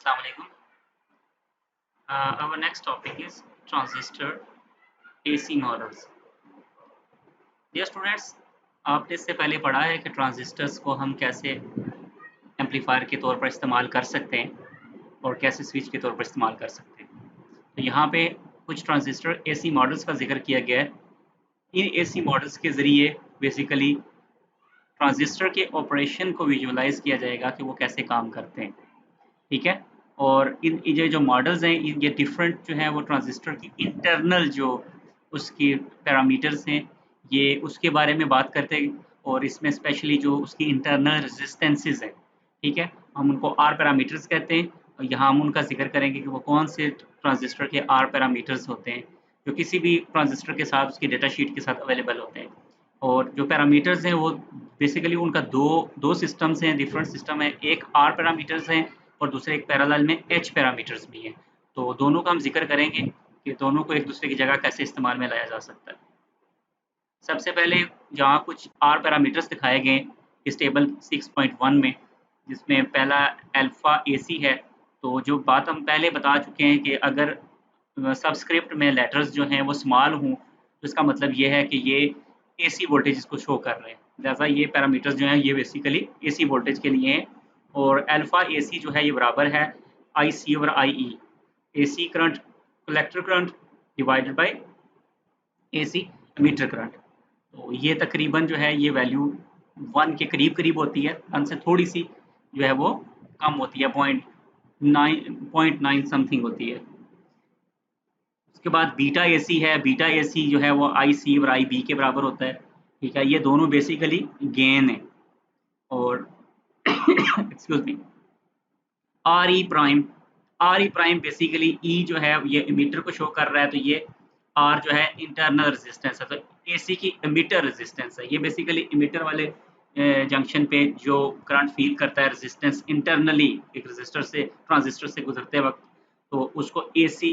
Assalamualaikum. Our next topic is transistor AC models. Dear students, आपने इससे पहले पढ़ा है कि ट्रांजिस्टर्स को हम कैसे एम्पलीफायर के तौर पर इस्तेमाल कर सकते हैं और कैसे स्विच के तौर पर इस्तेमाल कर सकते हैं। तो यहाँ पे कुछ ट्रांजिस्टर AC मॉडल्स का जिक्र किया गया है। इन AC मॉडल्स के ज़रिए बेसिकली ट्रांजिस्टर के ऑपरेशन को विजुअलाइज किया जाएगा कि वो कैसे काम करते हैं, ठीक है। और ये जो मॉडल्स हैं ये डिफरेंट जो है वो ट्रांजिस्टर की इंटरनल जो उसकी पैरामीटर्स हैं ये उसके बारे में बात करते हैं और इसमें स्पेशली जो उसकी इंटरनल रेजिस्टेंसेस हैं, ठीक है, हम उनको आर पैरामीटर्स कहते हैं। और यहाँ हम उनका जिक्र करेंगे कि वो कौन से ट्रांजिस्टर के आर पैरामीटर्स होते हैं जो किसी भी ट्रांजिस्टर के साथ उसकी डेटा शीट के साथ अवेलेबल होते हैं। और जो पैरामीटर्स हैं वो बेसिकली उनका दो सिस्टम्स हैं, डिफरेंट सिस्टम है। एक आर पैरामीटर्स हैं और दूसरे एक पैरेलल में एच पैरामीटर्स भी हैं। तो दोनों का हम जिक्र करेंगे कि दोनों को एक दूसरे की जगह कैसे इस्तेमाल में लाया जा सकता है। सबसे पहले यहाँ कुछ आर पैरामीटर्स दिखाए गए इस टेबल 6.1 में, जिसमें पहला अल्फा AC है। तो जो बात हम पहले बता चुके हैं कि अगर सबस्क्रिप्ट में लेटर्स जो हैं वो स्मॉल हों तो इसका मतलब ये है कि ये AC वोल्टेज को शो कर रहे हैं। लिहाजा ये पैरामीटर्स जो हैं ये बेसिकली AC वोल्टेज के लिए हैं। और अल्फा AC जो है ये बराबर है IC और IE, AC current collector current divided by AC emitter current. तो ये तकरीबन जो है ये वैल्यू 1 के करीब होती है, 1 से थोड़ी सी जो है वो कम होती है, 0.9 समथिंग होती है। उसके बाद बीटा AC है, बीटा AC जो है वो IC और IB के बराबर होता है, ठीक है। ये दोनों बेसिकली गेन है। और excuse me, RE prime basically E जो है ये इमीटर को शो कर रहा है, तो ये R जो है इंटरनल रेजिस्टेंस है, तो AC की इमीटर रेजिस्टेंस है। ये बेसिकली इमीटर वाले जंक्शन पे जो करंट फील करता है रेजिस्टेंस इंटरनली एक रेजिस्टर से ट्रांजिस्टर से गुजरते वक्त, तो उसको AC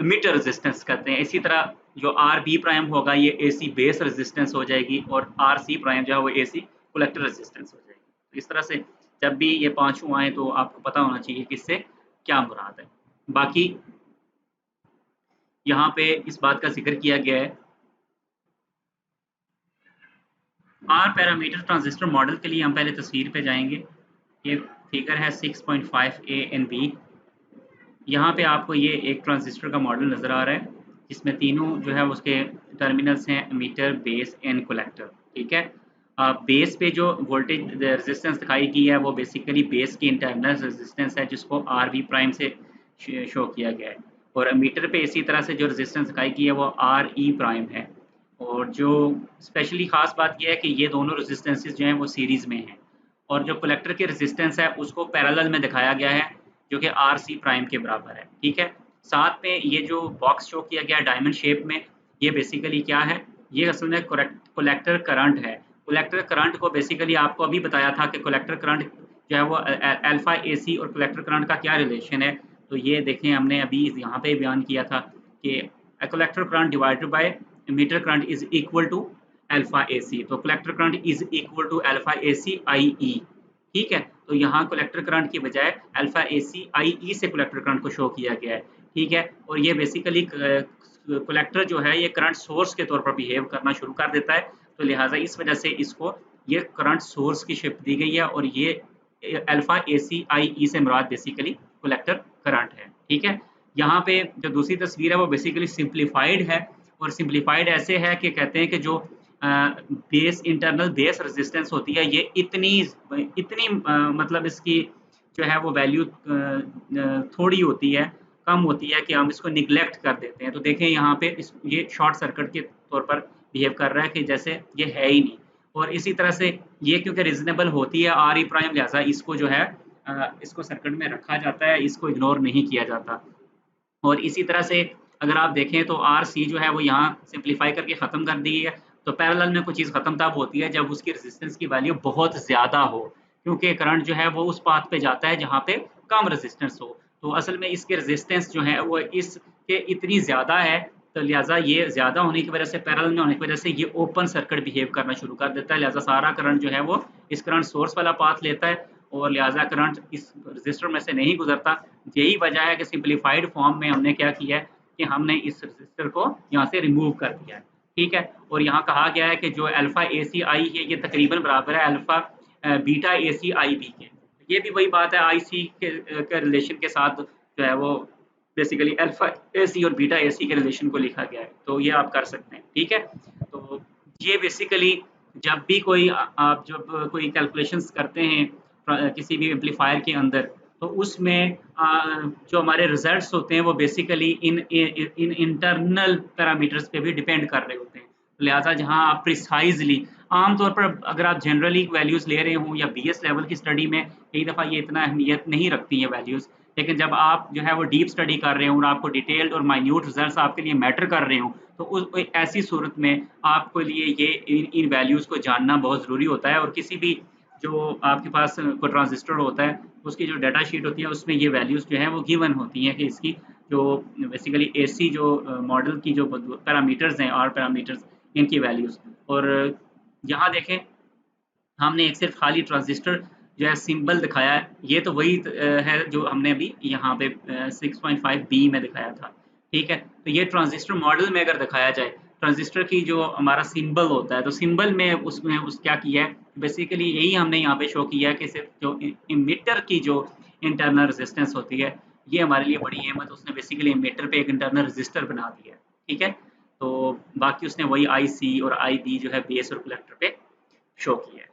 इमीटर रेजिस्टेंस कहते हैं। इसी तरह जो RB प्राइम होगा ये AC बेस रेजिस्टेंस हो जाएगी और RC प्राइम जो है वो AC कलेक्टर रेजिस्टेंस हो जाएगी। तो इस तरह से जब भी ये पांचों आए तो आपको पता होना चाहिए कि इससे क्या मुराद है। बाकी यहाँ पे इस बात का जिक्र किया गया है आर पैरामीटर ट्रांजिस्टर मॉडल के लिए। हम पहले तस्वीर पे जाएंगे। ये फिगर है 6.5A एंड B। यहाँ पे आपको ये एक ट्रांजिस्टर का मॉडल नज़र आ रहा है जिसमें तीनों जो है उसके टर्मिनल्स हैं एमीटर, बेस एंड कलेक्टर, ठीक है। बेस पे जो वोल्टेज रेजिस्टेंस दिखाई गई है वो बेसिकली बेस की इंटरनल रेजिस्टेंस है जिसको RB प्राइम से शो किया गया है। और एमीटर पे इसी तरह से जो रेजिस्टेंस दिखाई गई है वो RE प्राइम है। और जो स्पेशली ख़ास बात यह है कि ये दोनों रेजिस्टेंसेस जो हैं वो सीरीज़ में हैं और जो कलेक्टर की रेजिस्टेंस है उसको पैरेलल में दिखाया गया है जो कि RC प्राइम के बराबर है, ठीक है। साथ में ये जो बॉक्स शो किया गया है डायमंड शेप में, ये बेसिकली क्या है, ये असल में कलेक्टर करंट है। कलेक्टर करंट को बेसिकली आपको अभी बताया था कि कलेक्टर करंट जो है वो अल्फा AC और कलेक्टर करंट का क्या रिलेशन है। तो ये देखें हमने अभी यहाँ पे बयान किया था कि collector current divided by emitter current is equal to alpha AC। तो collector current is equal to alpha AC IE, ठीक है। तो यहाँ कलेक्टर करंट की बजाय अल्फा AC IE से कलेक्टर करंट को शो किया गया है, ठीक है। और ये बेसिकली कलेक्टर जो है ये करंट सोर्स के तौर पर बिहेव करना शुरू कर देता है, तो लिहाजा इस वजह से इसको ये करंट सोर्स की शिफ्ट दी गई है और ये अल्फा AC IE से मुराद बेसिकली कलेक्टर करंट है, ठीक है। यहाँ पे जो दूसरी तस्वीर है वो बेसिकली सिंप्लीफाइड है और सिंप्लीफाइड ऐसे है कि कहते हैं कि जो बेस इंटरनल बेस रेजिस्टेंस होती है ये इतनी मतलब इसकी जो है वो वैल्यू थोड़ी होती है, कम होती है कि हम इसको निगलेक्ट कर देते हैं। तो देखें यहाँ पे ये शॉर्ट सर्किट के तौर पर बिहेव कर रहा है कि जैसे ये है ही नहीं। और इसी तरह से ये क्योंकि रीजनेबल होती है RE प्राइम, लिहाजा इसको जो है इसको सर्किट में रखा जाता है, इसको इग्नोर नहीं किया जाता। और इसी तरह से अगर आप देखें तो RC जो है वो यहाँ सिंप्लीफाई करके ख़त्म कर दी है। तो पैरेलल में कोई चीज़ ख़त्म तब होती है जब उसकी रेजिस्टेंस की वैल्यू बहुत ज़्यादा हो, क्योंकि करंट जो है वो उस पाथ पे जाता है जहाँ पे कम रेजिस्टेंस हो। तो असल में इसकी रेजिस्टेंस जो है वो इसके इतनी ज़्यादा है, तो लिहाजा ये ज़्यादा होने की वजह से पैरेलल में होने की वजह से ये ओपन सर्किट बिहेव करना शुरू कर देता है। लिहाजा सारा करंट जो है वो इस करंट सोर्स वाला पाथ लेता है और लिहाजा करंट इस रजिस्टर में से नहीं गुजरता। यही वजह है कि सिंप्लीफाइड फॉर्म में हमने क्या किया है कि हमने इस रजिस्टर को यहाँ से रिमूव कर दिया है, ठीक है। और यहाँ कहा गया है कि जो अल्फा ए सी आई है ये तकरीबन बराबर है alpha beta A C I B के। ये भी वही बात है, आई सी के रिलेशन के साथ जो है वो बेसिकली अल्फा ए सी और बीटा ए सी के रिलेशन को लिखा गया है, तो ये आप कर सकते हैं, ठीक है। तो ये बेसिकली जब भी कोई आप जब कोई कैलकुलेशंस करते हैं किसी भी एम्पलीफायर के अंदर, तो उसमें जो हमारे रिजल्ट्स होते हैं वो बेसिकली इन इंटरनल पैरामीटर्स पे भी डिपेंड कर रहे होते हैं। लिहाजा जहां आप प्रिसाइजली आमतौर पर अगर आप जनरली वैल्यूज़ ले रहे हों या बीएस लेवल की स्टडी में कई दफ़ा ये इतना अहमियत नहीं रखती है वैल्यूज़, लेकिन जब आप जो है वो डीप स्टडी कर रहे हो और आपको डिटेल्ड और माइन्यूट रिजल्ट्स आपके लिए मैटर कर रहे हो, तो उस ऐसी सूरत में आपके लिए ये इन वैल्यूज़ को जानना बहुत ज़रूरी होता है। और किसी भी जो आपके पास कोई ट्रांजिस्टर होता है उसकी जो डाटा शीट होती है उसमें ये वैल्यूज़ जो है वो गिवन होती हैं कि इसकी जो बेसिकली एसी जो मॉडल की जो पैरामीटर्स हैं आर पैरामीटर्स इनकी वैल्यूज़। और यहाँ देखें हमने एक सिर्फ खाली ट्रांजिस्टर जो है सिंबल दिखाया है, ये तो वही है जो हमने अभी यहाँ पे 6.5 बी में दिखाया था, ठीक है। तो ये ट्रांजिस्टर मॉडल में अगर दिखाया जाए, ट्रांजिस्टर की जो हमारा सिंबल होता है तो सिंबल में उसमें उस क्या किया है बेसिकली यही हमने यहाँ पे शो किया है कि सिर्फ जो इमिटर की जो इंटरनल रेजिस्टेंस होती है ये हमारे लिए बड़ी अहम है। तो उसने बेसिकली इमिटर पे एक इंटरनल रजिस्टर बना दिया है, ठीक है। तो बाकी उसने वही आई सी और आई बी जो है बेस और कलेक्टर पे शो किया है।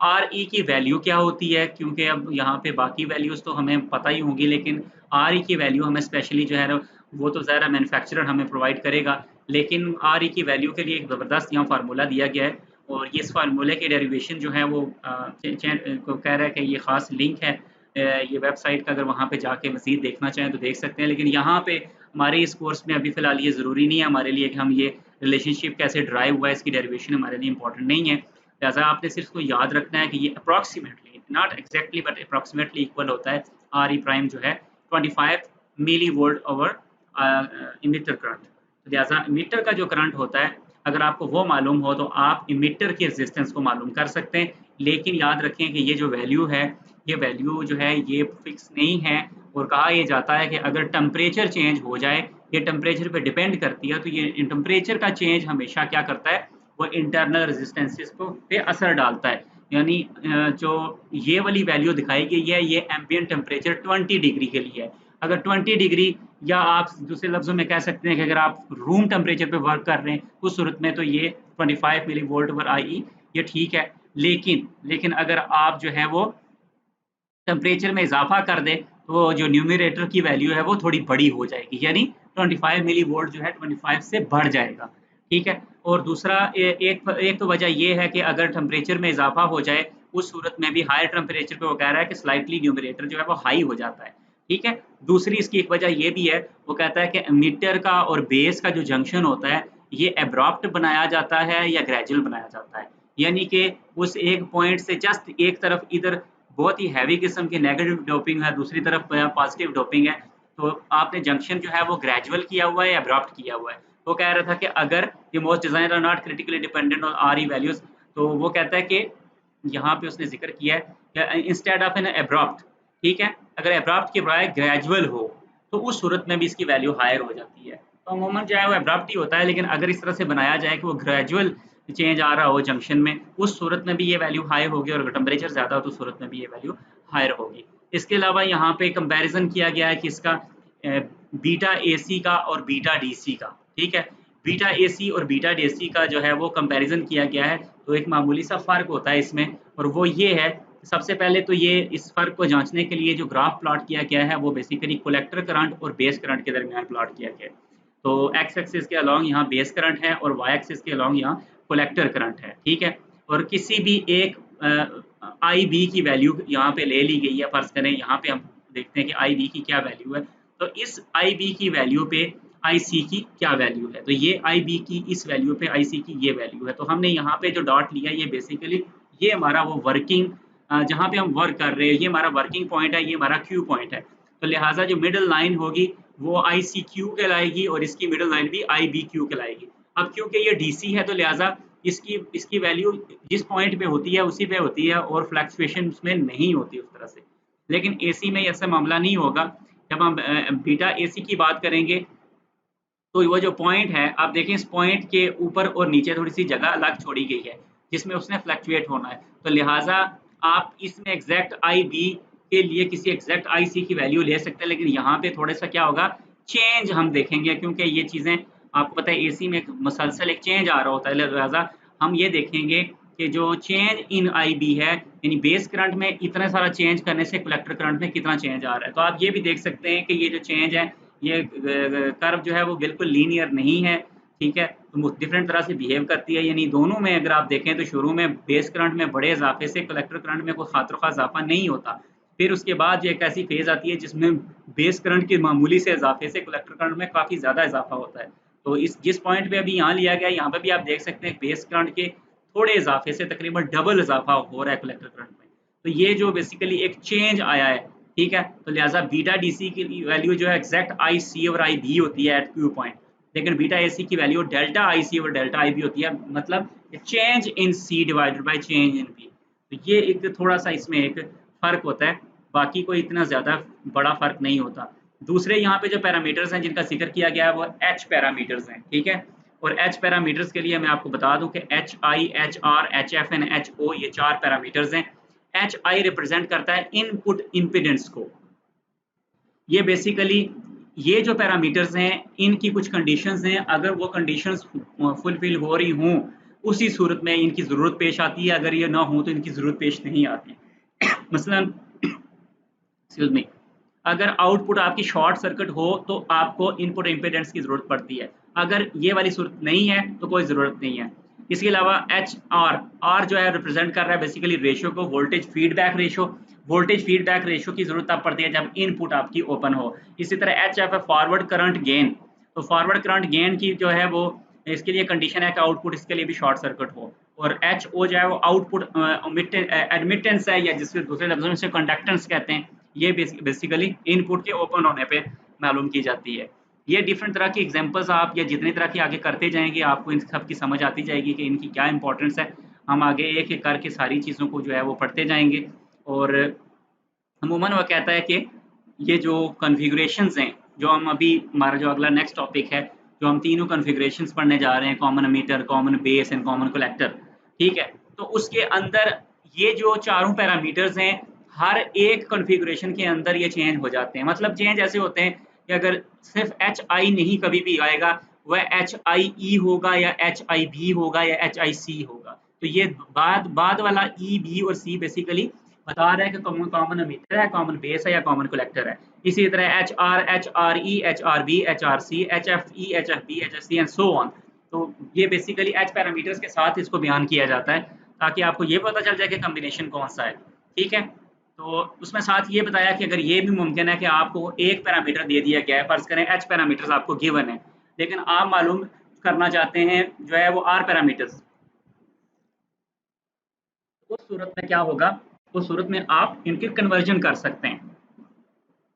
आर ई की वैल्यू क्या होती है, क्योंकि अब यहाँ पे बाकी वैल्यूज़ तो हमें पता ही होंगी, लेकिन आर ई की वैल्यू हमें स्पेशली जो है ना वो तो ज़्यादा मैन्युफैक्चरर हमें प्रोवाइड करेगा, लेकिन आर ई की वैल्यू के लिए एक ज़बरदस्त यहाँ फार्मूला दिया गया है। और ये इस फार्मूले की डेरिवेशन जो है वो को कह रहा है कि ये ख़ास लिंक है ये वेबसाइट का, अगर वहाँ पे जाके मज़ीद देखना चाहें तो देख सकते हैं। लेकिन यहाँ पे हमारे इस कोर्स में अभी फ़िलहाल ये ज़रूरी नहीं है हमारे लिए कि हम ये रिलेशनशिप कैसे ड्राइव हुआ है इसकी डेरिवेशन हमारे लिए इंपॉर्टेंट नहीं है। लिहाजा आपने सिर्फ को याद रखना है कि ये approximately not exactly but approximately equal होता है आर ई प्राइम जो है 25 millivolt over emitter current. तो लिहाजा इमिटर का जो करंट होता है अगर आपको वो मालूम हो तो आप इमिटर की रेजिस्टेंस को मालूम कर सकते हैं। लेकिन याद रखें कि ये जो वैल्यू है ये वैल्यू जो है ये फिक्स नहीं है। और कहा यह जाता है कि अगर टेम्परेचर चेंज हो जाए, ये टेम्परेचर पे डिपेंड करती है, तो ये टेम्परेचर का चेंज हमेशा क्या करता है वो इंटरनल रेजिस्टेंसेस को पे असर डालता है। यानी जो ये वाली वैल्यू दिखाई गई है ये एम्बिएंट टेम्परेचर 20 डिग्री के लिए है। अगर 20 डिग्री या आप दूसरे लफ्ज़ों में कह सकते हैं कि अगर आप रूम टेम्परेचर पे वर्क कर रहे हैं उस सूरत में तो ये 25 मिली वोल्ट ओवर आई ये ठीक है। लेकिन अगर आप जो है वो टेम्परेचर में इजाफा कर दें तो जो न्यूमरेटर की वैल्यू है वो थोड़ी बड़ी हो जाएगी, यानी 25 मिली वोल्ट जो है 25 से बढ़ जाएगा, ठीक है। और दूसरा एक तो वजह ये है कि अगर टेम्परेचर में इजाफा हो जाए उस सूरत में भी हायर टेम्परेचर पे वो कह रहा है कि स्लाइटली न्यूमरेटर जो है वो हाई हो जाता है, ठीक है। दूसरी इसकी एक वजह ये भी है, वो कहता है कि एमीटर का और बेस का जो जंक्शन होता है ये एब्रप्ट बनाया जाता है या ग्रेजुअल बनाया जाता है। यानी कि उस एक पॉइंट से जस्ट एक तरफ इधर बहुत ही हैवी किस्म की नेगेटिव डोपिंग है, दूसरी तरफ पॉजिटिव डोपिंग है। तो आपने जंक्शन जो है वो ग्रेजुअल किया हुआ है या एब्रप्ट किया हुआ है। वो कह रहा था कि अगर ये most designer are not critically dependent on R E values, तो वो कहता है कि यहाँ पे उसने जिक्र किया है इंस्टेड ऑफ एन एब्रप्ट, ठीक है। अगर एब्रप्ट के बजाय ग्रेजुअल हो तो उस सूरत में भी इसकी वैल्यू हायर हो जाती है। तो अमूमन जो है वो एब्रप्ट ही होता है, लेकिन अगर इस तरह से बनाया जाए कि वो ग्रेजुअल चेंज आ रहा हो जंक्शन में उस सूरत में भी ये वैल्यू हाई होगी, और अगर टेम्परेचर ज़्यादा हो तो उस सूरत में भी ये वैल्यू हायर होगी। इसके अलावा यहाँ पे कंपैरिजन किया गया है कि इसका बीटा एसी का और बीटा डीसी का, ठीक है। बीटा एसी और बीटा डीसी का जो है वो कंपैरिजन किया गया है, तो एक मामूली सा फ़र्क होता है इसमें, और वो ये है सबसे पहले तो ये इस फ़र्क को जांचने के लिए जो ग्राफ प्लॉट किया गया है वो बेसिकली कलेक्टर करंट और बेस करंट के दरमियान प्लॉट किया गया है। तो एक्स एक्सिस के अलॉन्ग यहाँ बेस करंट है और वाई एक्सिस के अलॉन्ग यहाँ कलेक्टर करंट है, ठीक है। और किसी भी एक आई बी की वैल्यू यहाँ पे ले ली गई है, फर्ज करें यहाँ पे हम देखते हैं कि आई बी की क्या वैल्यू है, तो इस आई बी की वैल्यू पे आई सी की क्या वैल्यू है, तो ये आई बी की इस वैल्यू पे आई सी की ये वैल्यू है। तो हमने यहाँ पे जो डॉट लिया ये बेसिकली ये हमारा वो वर्किंग जहाँ पे हम वर्क कर रहे हैं ये हमारा वर्किंग पॉइंट है, ये हमारा क्यू पॉइंट है। तो लिहाजा जो मिडल लाइन होगी वो आई सी क्यू कहलाएगी और इसकी मिडल लाइन भी आई बी क्यू कहलाएगी। अब क्योंकि ये डीसी है तो लिहाजा इसकी इसकी वैल्यू जिस पॉइंट पे होती है उसी पे होती है और फ्लक्चुएशन उसमें नहीं होती उस तरह से। लेकिन एसी में ऐसा मामला नहीं होगा। जब हम बीटा एसी की बात करेंगे तो वो जो पॉइंट है आप देखें, इस पॉइंट के ऊपर और नीचे थोड़ी-सी जगह अलग छोड़ी गई है, जिसमें उसने फ्लक्चुएट होना है। तो लिहाज़ा आप इसमें एग्ज़ैक्ट IB के लिए किसी एग्ज़ैक्ट IC की वैल्यू ले सकते हैं, लेकिन यहाँ पे थोड़ा-सा क्या होगा, चेंज हम देखेंगे क्योंकि ये चीज़ें आपको पता है एसी में एक मसलसल एक चेंज आ रहा होता है, लिहाज़ा हम ये देखेंगे कि जो चेंज इन IB है, यानी बेस करंट में इतना सारा चेंज करने से कलेक्टर करंट में कितना चेंज आ रहा है। तो आप ये भी देख सकते हैं कि ये जो चेंज है, ये कर्व जो है वो बिल्कुल लीनियर नहीं है, ठीक है? तो डिफरेंट तरह से बिहेव करती है, यानी दोनों में अगर आप देखें तो शुरू में बेस करंट में बड़े इज़ाफ़े से कलेक्टर करंट में कोई ख़ातिरख़्वाह इज़ाफ़ा नहीं होता। फिर उसके बाद जो एक ऐसी फ़ेज़ आती है जिसमें बेस करंट के मामूली से इज़ाफ़े से कलेक्टर करंट में काफ़ी ज़्यादा इज़ाफ़ा होता है। तो इस जिस पॉइंट पे अभी यहाँ लिया गया है, यहाँ पे भी आप देख सकते हैं बेस करंट के थोड़े इज़ाफ़े से तकरीबन डबल इज़ाफ़ा हो रहा है कलेक्टर करंट में। तो ये जो बेसिकली एक चेंज आया है, ठीक है? तो लिहाज़ा बीटा डीसी की वैल्यू जो है एग्ज़ैक्ट IC और IB होती है एट क्यू पॉइंट, लेकिन बीटा AC की वैल्यू डेल्टा IC और डेल्टा IB होती है, मतलब change in C divided by change in B। तो ये एक थोड़ा-सा इसमें एक फ़र्क होता है, बाकी कोई इतना ज़्यादा बड़ा फ़र्क नहीं होता। दूसरे यहाँ पे जो पैरामीटर्स हैं जिनका ज़िक्र किया गया है वो H पैरामीटर्स हैं, ठीक है? और H पैरामीटर्स के लिए मैं आपको बता दूँ कि HI, HR, HF and HO ये 4 पैरामीटर्स हैं। HI रिप्रेज़ेंट करता है इनपुट इम्पीडेंस को। ये बेसिकली ये जो पैरामीटर्स हैं, इनकी कुछ कंडीशंस हैं, अगर वो कंडीशंस फुलफिल हो रही हों, उसी सूरत में इनकी ज़रूरत पेश आती है, अगर ये ना हो तो इनकी ज़रूरत पेश नहीं आती। मसलन एक्सक्यूज़ मी, अगर आउटपुट आपकी शॉर्ट सर्किट हो तो आपको इनपुट इम्पीडेंस की ज़रूरत पड़ती है। अगर ये वाली सूरत नहीं है तो कोई ज़रूरत नहीं है। इसके अलावा आर जो है रिप्रेजेंट कर रहा है बेसिकली रेशियो को, voltage feedback ratio. Voltage feedback ratio की ज़रूरत तब पड़ती है जब इनपुट आपकी ओपन हो। इसी तरह एचएफ है फॉरवर्ड करंट गेन। तो फॉरवर्ड करंट गेन की जो है वो इसके लिए कंडीशन है कि आउटपुट इसके लिए भी शॉर्ट सर्किट हो। और एच ओ जो है वो आउटपुट एडमिटेंस है, या जिसके दूसरे लफ्ज़ों में से कंडक्टेंस कहते हैं। ये बेसिकली इनपुट के ओपन होने पे मालूम की जाती है। ये डिफरेंट तरह की एग्जांपल्स आप या जितनी तरह की आगे करते जाएंगे आपको इन सब की समझ आती जाएगी कि इनकी क्या इंपॉर्टेंस है। हम आगे एक एक करके सारी चीज़ों को जो है वो पढ़ते जाएंगे। और अमूमन वो कहता है कि ये जो कॉन्फ़िगरेशंस हैं, जो हम अभी हमारा जो अगला नेक्स्ट टॉपिक है, जो हम तीनों कॉन्फ़िगरेशंस पढ़ने जा रहे हैं, common ammeter, common base and common collector, ठीक है? तो उसके अंदर ये जो चारों पैरामीटर्स हैं, हर एक कॉन्फ़िगरेशन के अंदर ये चेंज हो जाते हैं। मतलब चेंज ऐसे होते हैं कि अगर सिर्फ़ HI नहीं कभी भी आएगा, वह HIE होगा या HIB होगा या HIC होगा। तो ये बाद वाला E, B और C बेसिकली बता रहा है कि कॉमन एमीटर है, कॉमन बेस है या कॉमन कलेक्टर है। इसी तरह HR, HRE, HRB, HRC, HFE, HFB, HFC and so on. तो ये बेसिकली H पैरामीटर्स के साथ इसको बयान किया जाता है ताकि आपको ये पता चल जाए कि कॉम्बिनेशन कौन सा है, ठीक है? तो उसमें साथ ये बताया कि अगर ये भी मुमकिन है कि आपको एक पैरामीटर दे दिया गया है, फर्ज़ करें H पैरामीटर्स आपको गिवन है, लेकिन आप मालूम करना चाहते हैं जो है वो R पैरामीटर्स। उस सूरत में क्या होगा, उस सूरत में आप इनके कन्वर्जन कर सकते हैं।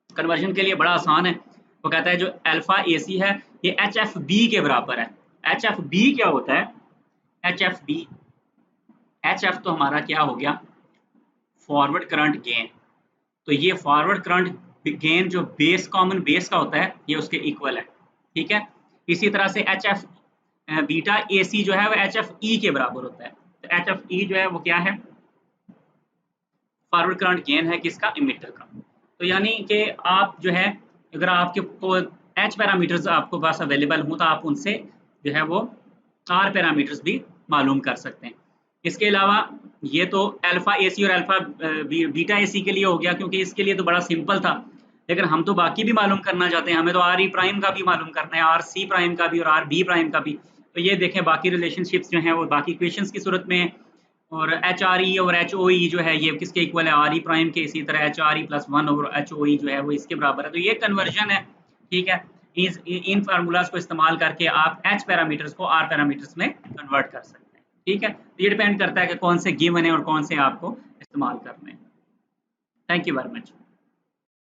कन्वर्जन के लिए बड़ा आसान है। वो कहता है जो अल्फा AC है ये HFB के बराबर है। HFB क्या होता है? HFB, HF तो हमारा क्या हो गया, फॉरवर्ड करंट गेन। तो ये फॉरवर्ड करंट गेन जो बेस कॉमन बेस का होता है ये उसके इक्वल है, ठीक है? इसी तरह से HF बीटा AC जो है वो HFE के बराबर होता है। तो HFE जो है वो क्या है, फॉरवर्ड करंट गेन है किसका, इमिटर का। तो यानी कि आप जो है अगर आपके को एच पैरामीटर्स आपको पास अवेलेबल हो तो आप उनसे जो है वो आर पैरामीटर्स भी मालूम कर सकते हैं। इसके अलावा ये तो अल्फा एसी और अल्फा बीटा एसी के लिए हो गया, क्योंकि इसके लिए तो बड़ा सिंपल था। लेकिन हम तो बाकी भी मालूम करना चाहते हैं, हमें तो आर ई प्राइम का भी मालूम करना है, आर सी प्राइम का भी और आर बी प्राइम का भी। तो ये देखें बाकी रिलेशनशिप्स जो हैं वो बाकी इक्वेशंस की सूरत में है। और एच आर ई और एच ओ ई जो है ये किसके इक्वल है, आर ई प्राइम के। इसी तरह H R E plus one और एच ओ ई जो है वो इसके बराबर है। तो ये कन्वर्जन है, ठीक है? इन फार्मूलाज को इस्तेमाल करके आप एच पैरामीटर्स को आर पैरामीटर्स में कन्वर्ट कर सकते हैं, ठीक है? तो ये डिपेंड करता है कि कौन से गिवन है और कौन से आपको इस्तेमाल करने हैं। Thank you very much.